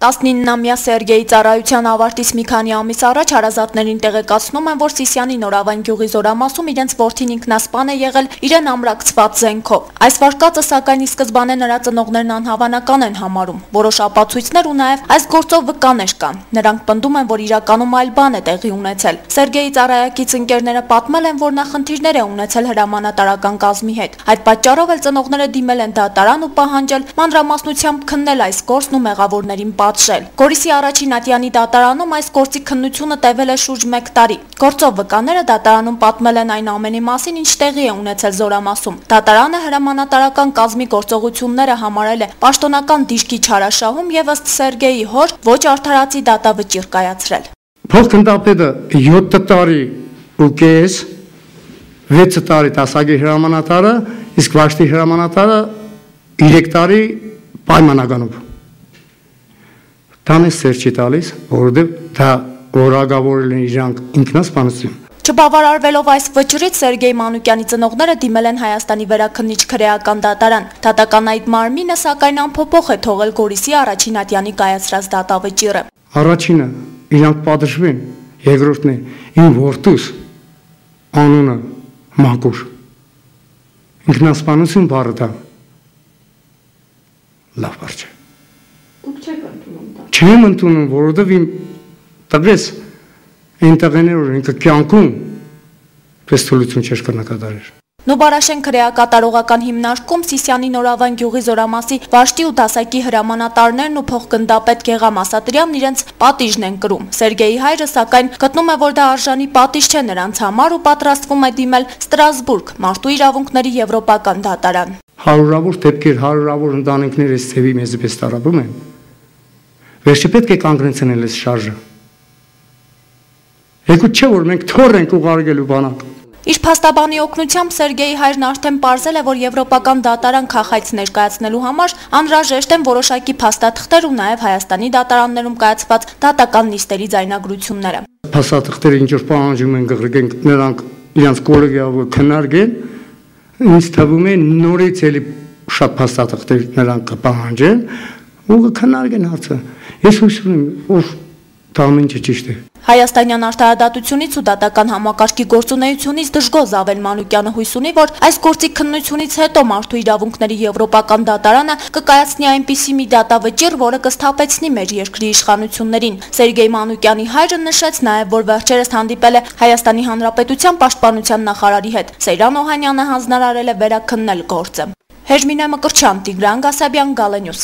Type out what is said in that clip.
19-ամյա Սերգեյի ծառայության ավարտից մի քանի ամիս առաջ հարազատներին տեղեկացնում են, որ Սիսիանի Նորավան գյուղի զորամասում իրենց որդին ինքնասպան է եղել իրեն ամրակցված զենքով։ Այս վարկածը սակայն ի սկզբանե նրա ծնողներն անհավանական են համարում։ Որոշ ապացույցներ ու նաև այս գործով վկաներ կան։ Նրանք պնդում են, որ իրականում այլ բան է տեղի ունեցել։ Սերգեյի ծառայակից ընկերները պատմել են, որ նա խնդիրներ է ունեցել հրամանատարական կազմի հետ։ Այդ պատճառով էլ ծնողները դիմել են դատարան ու պահանջել մանրամասնությամբ քննել այս գործն ու մեղավորներին Գորիսի առաջին ատյանի դատարանում այս գործի քննությունը տևել է շուրջ 1 տարի։ Գործով վկաները դատարանում պատմել են այն ամենի մասին, ինչ տեղի է ունեցել զորամասում։ Դատարանը հրամանատարական կազմի գործողությունները համարել է պաշտոնական դիրքի չարաշահում եւ ըստ Սերգեյի հոր ոչ արդարացի դատավճիռ կայացրել։ Փոխգնդապետը 7 տարի ու կես, 6 տարի դասագիր հրամանատարը, իսկ վաշտի հրամանատարը 3 տարի պայմանականով։ Դա մեզ սեր չի տալիս, որովհետև դա որակավորել են իրանք ինքնասպանություն։ Չբավարարվելով այս վճռից Սերգեյ Մանուկյանի ծնողները դիմել են Հայաստանի վերաքննիչ քրեական դատարան։ Դատական այդ մարմինը սակայն անփոփոխ է թողել Գորիսի առաջին ատյանի կայացրած դատավճիռը։ Առաջինը իրանք պատժվեն, երկրորդն է իմ որդուս անունը Մակուր։ Ինքնասպանություն բառը դա լավ բառ չէ։ Չեմ ընդունում, որովհետև իմ տղես այն տղեներ, որ ինքը կյանքում պես թուլություն չէր կնակատարեր։ Նուբարաշեն քրեակատարողական հիմնարկում Սիսիանի Նորավան գյուղի զորամասի վաշտի ու դասակի հրամանատարներն ու փոխգնդապետ Գեղամ Ասատրյանն իրենց պատիժն են կրում։ Սերգեյի հայրը սակայն գտնում է, որ դա արժանի պատիժ չէ նրանց համար ու պատրաստվում է դիմել Ստրասբուրգ, մարդու իրավունքների եվրոպական դատարան։ Հարյուրավոր դեպքեր, հարյուրավոր ընտանիքներ այս ծևի մեզ պես տարապում են։ Վերջի պետք է կանգնեցնել այս շարժը։ Եկուտ չէ, որ մենք թոր ենք ուղարկելու բանակ։ Իր փաստաբանի օգնությամբ Սերգեյի հայրն արդեն պարզել է, որ եվրոպական դատարան քաղաքից ներկայացնելու համար անհրաժեշտ են որոշակի փաստաթղթեր ու նաև Հայաստանի դատարաններում կայացված դատական նիստերի ձայնագրությունները։ Փաստաթղթերը ինչ որ պահանջում են գղրգենք, նրանք իրենց կոլեգիայով քննարկեն, ինձ թվում է նորից էլի շատ փաստաթղթեր նրանք կպահանջեն ու քննարկեն հարցը։ Ես հույս ունեմ, որ դա ամեն ինչը ճիշտ է։ Հայաստանյան արտահայտությունից ու դատական համակարգի գործունեությունից դժգոհ Զավեն Մանուկյանը հույս ունի, որ այս գործի քննությունից հետո մարդու իրավունքների եվրոպական դատարանը կկայացնի այնպիսի մի դատավճիռ, որը կսթափեցնի մեր երկրի իշխանություններին։ Սերգեյ Մանուկյանի հայրը նշեց նաև, որ վերջերս հանդիպել է Հայաստանի Հանրապետության պաշտպանության նախարարի հետ։ Սեյրան Օհանյանը հանձնարարել է վերաքննել գործը։ Հերմինե Մկրտչյան, Տիգրան Գասաբյան, Գալենյուս։